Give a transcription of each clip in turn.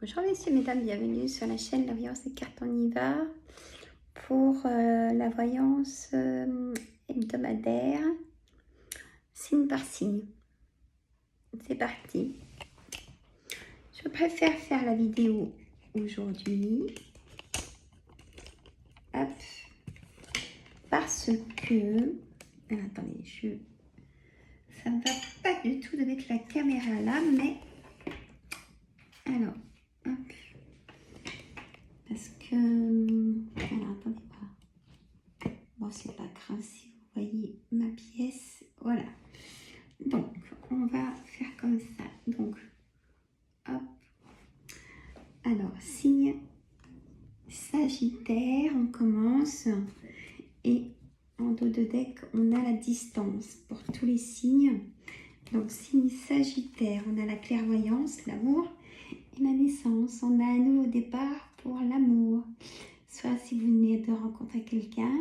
Bonjour messieurs, mesdames, bienvenue sur la chaîne La Voyance des cartes. On y va pour la voyance hebdomadaire, signe par signe. C'est parti. Je préfère faire la vidéo aujourd'hui. Hop. Parce que... Alors, attendez, ça ne va pas du tout de mettre la caméra là, mais... Alors, hop. Parce que... Alors, attendez pas. Bon, c'est pas grave si vous voyez ma pièce. Voilà. Donc, on va faire comme ça. Donc, hop. Alors, signe Sagittaire, on commence. Et en dos de deck, on a la distance pour tous les signes. Donc, signe Sagittaire, on a la clairvoyance, l'amour et la naissance. On a un nouveau départ pour l'amour. Soit si vous venez de rencontrer quelqu'un,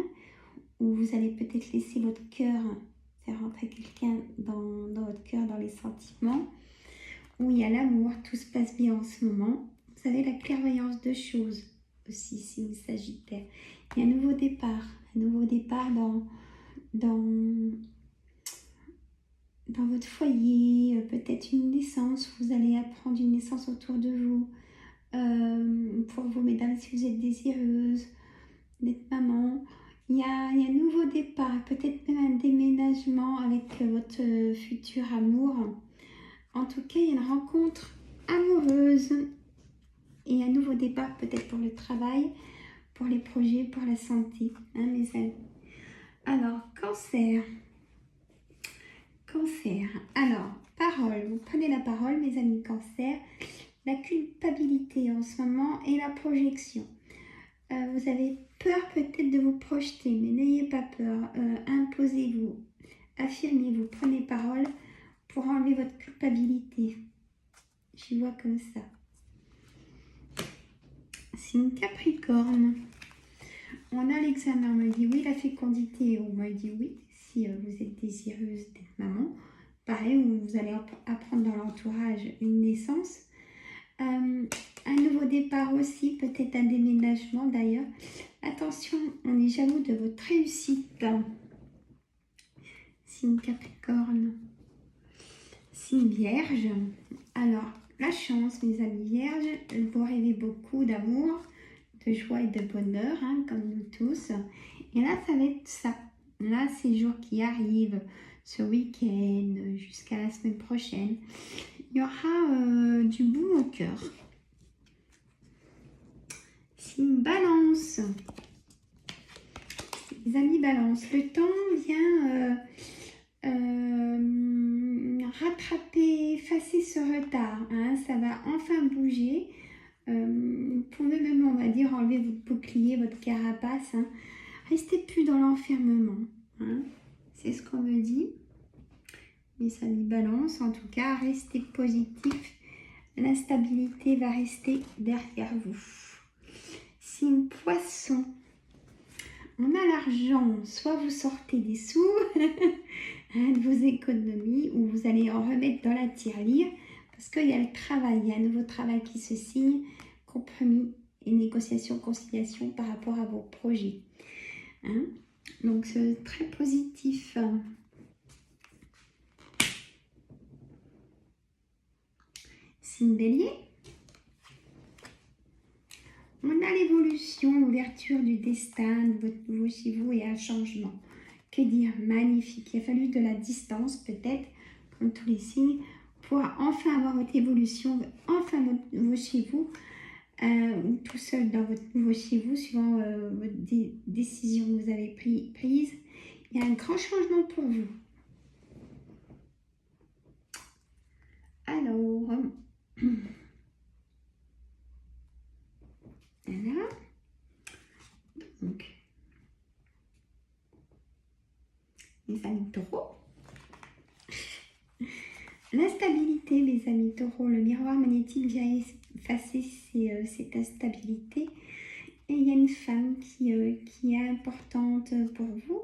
ou vous allez peut-être laisser votre cœur faire rentrer quelqu'un dans votre cœur, dans les sentiments, où il y a l'amour, tout se passe bien en ce moment. Vous avez la clairvoyance de choses aussi, signe Sagittaire. Il y a un nouveau départ dans votre foyer, peut-être une naissance, vous allez apprendre une naissance autour de vous. Pour vous, mesdames, si vous êtes désireuses d'être maman, il y a un nouveau départ, peut-être même un déménagement avec votre futur amour. En tout cas, il y a une rencontre amoureuse et un nouveau départ peut-être pour le travail, pour les projets, pour la santé, hein, mes amis. Alors, Cancer. Cancer. Alors, parole. Vous prenez la parole, mes amis Cancer. La culpabilité en ce moment et la projection. Vous avez peur peut-être de vous projeter, mais n'ayez pas peur. Imposez-vous, affirmez-vous, prenez parole pour enlever votre culpabilité. J'y vois comme ça. Signe Capricorne. On a l'examen, on me dit oui, la fécondité, on me dit oui, si vous êtes désireuse d'être maman. Pareil, vous allez apprendre dans l'entourage une naissance. Un nouveau départ aussi, peut-être un déménagement d'ailleurs. Attention, on est jaloux de votre réussite. Signe Capricorne. Signe Vierge. Alors, la chance, mes amis Vierges, vous rêvez beaucoup d'amour, de joie et de bonheur, hein, comme nous tous. Et là, ça va être ça. Là, ces jours qui arrivent, ce week-end, jusqu'à la semaine prochaine, il y aura du bout au cœur. Signe Balance. Les amis Balance, le temps vient rattraper, effacer ce retard. Hein, ça va enfin bouger. Vous pouvez même, on va dire, enlever votre bouclier, votre carapace. Hein. Restez plus dans l'enfermement. Hein. C'est ce qu'on me dit. Mes amis Balance, en tout cas, restez positif. La stabilité va rester derrière vous. Signe Poisson. On a l'argent, soit vous sortez des sous hein, de vos économies, ou vous allez en remettre dans la tirelire, parce qu'il y a le travail, il y a un nouveau travail qui se signe, compromis et négociation, conciliation par rapport à vos projets. Hein. Donc c'est très positif. Signe Bélier. On a l'évolution, l'ouverture du destin de votre nouveau chez vous et un changement. Que dire? Magnifique. Il a fallu de la distance, peut-être, comme tous les signes, pour enfin avoir votre évolution, enfin votre nouveau chez vous, ou tout seul dans votre nouveau chez vous, suivant votre décision que vous avez prise. Il y a un grand changement pour vous. Alors, voilà. Donc, mes amis taureaux. La stabilité, mes amis taureaux, le miroir magnétique vient effacer cette instabilité. Et il y a une femme qui est importante pour vous,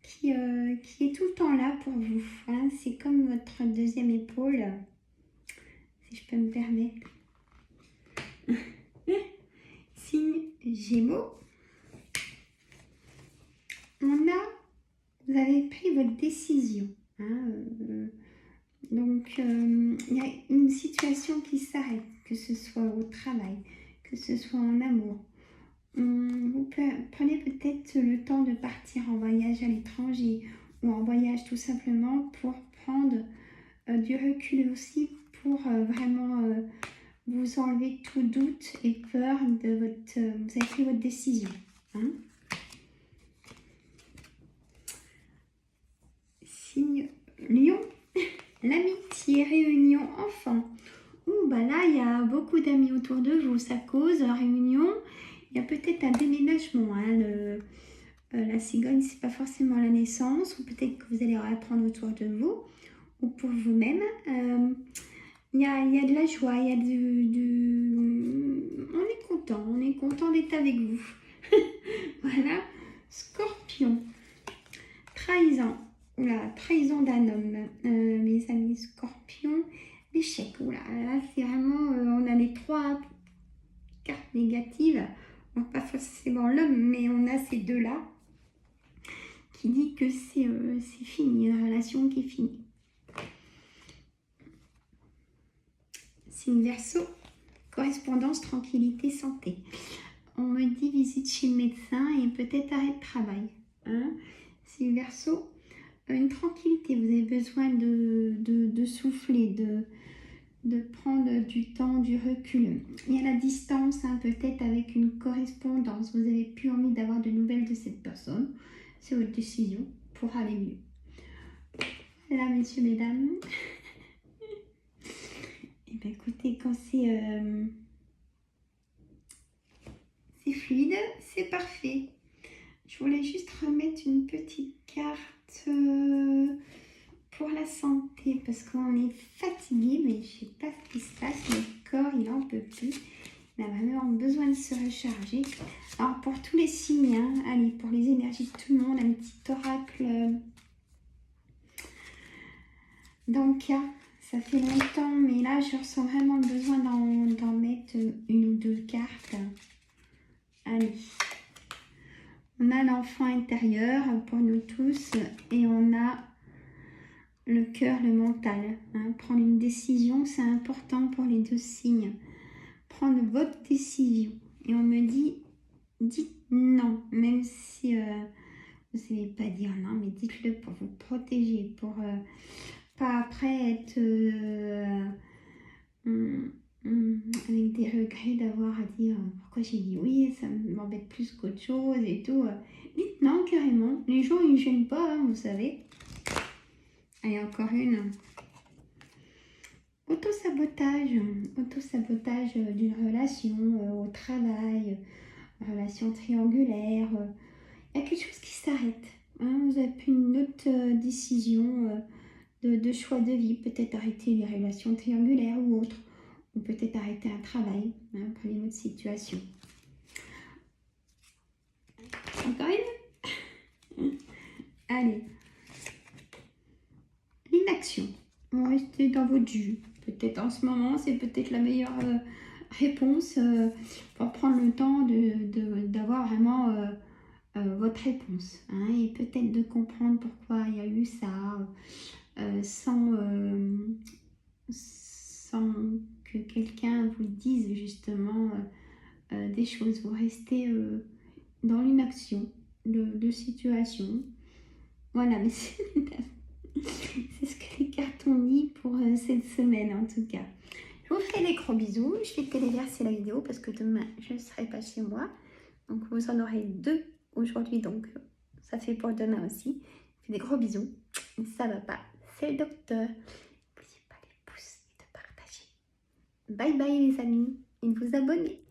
qui est tout le temps là pour vous. Hein. C'est comme votre deuxième épaule, si je peux me permettre. Gémeaux, vous avez pris votre décision. Hein, donc, il y a une situation qui s'arrête, que ce soit au travail, que ce soit en amour. Vous prenez peut-être le temps de partir en voyage à l'étranger ou en voyage tout simplement pour prendre du recul aussi, pour vraiment vous enlever tout doute et peur de votre... vous avez pris votre décision. Hein. Signe Lion, l'amitié, réunion, enfant. Bah là, il y a beaucoup d'amis autour de vous, ça cause réunion. Il y a peut-être un déménagement. Hein. La cigogne, c'est pas forcément la naissance, ou peut-être que vous allez apprendre autour de vous, ou pour vous-même. Il y a de la joie, il y a on est content d'être avec vous. Voilà. Scorpion, trahison. Oula, trahison d'un homme, mes amis Scorpion, l'échec. Oula, là c'est vraiment, on a les 3 cartes négatives. Bon, pas forcément l'homme, mais on a ces deux-là qui dit que c'est fini, une relation qui est finie. Signe Verseau, correspondance, tranquillité, santé. On me dit visite chez le médecin et peut-être arrêt de travail. Hein. Signe Verseau, une tranquillité, vous avez besoin de souffler, de prendre du temps, du recul. Il y a la distance, hein, peut-être avec une correspondance. Vous n'avez plus envie d'avoir de nouvelles de cette personne. C'est votre décision pour aller mieux. Voilà, messieurs, mesdames. Et bien, écoutez, quand c'est fluide, c'est parfait. Je voulais juste remettre une petite carte pour la santé parce qu'on est fatigué, mais je sais pas ce qui se passe. Le corps, il en peut plus. Il a vraiment besoin de se recharger. Alors, pour tous les signes, hein, allez, pour les énergies de tout le monde, un petit oracle d'Anka. Ça fait longtemps, mais là, je ressens vraiment le besoin d'en mettre une ou deux cartes. Allez. On a l'enfant intérieur pour nous tous et on a le cœur, le mental. Hein. Prendre une décision, c'est important pour les deux signes. Prendre votre décision. Et on me dit, dites non, même si vous ne savez pas dire non, mais dites-le pour vous protéger, pour pas après être avec des regrets d'avoir à dire pourquoi j'ai dit oui, ça m'embête plus qu'autre chose et tout. Dites non carrément. Les gens ils ne gênent pas, hein, vous savez. Allez, encore une. Autosabotage. Autosabotage d'une relation au travail, relation triangulaire. Il y a quelque chose qui s'arrête. Hein, vous avez pris une autre décision de choix de vie. Peut-être arrêter les relations triangulaires ou autres. Ou peut-être arrêter un travail, hein, pour une autre situation. Encore une. Allez. L'inaction. Vous restez dans votre jus. Peut-être en ce moment, c'est peut-être la meilleure réponse pour prendre le temps d'avoir vraiment votre réponse. Hein, et peut-être de comprendre pourquoi il y a eu ça sans que quelqu'un vous dise justement des choses. Vous restez dans l'inaction de situation. Voilà, mais c'est ce que les cartes ont dit pour cette semaine en tout cas. Je vous fais des gros bisous. Je vais téléverser la vidéo parce que demain je ne serai pas chez moi. Donc vous en aurez 2 aujourd'hui. Donc ça fait pour demain aussi. Je fais des gros bisous. Ça va pas. C'est le docteur. N'oubliez pas les pouces et de partager. Bye bye les amis. Et de vous abonner.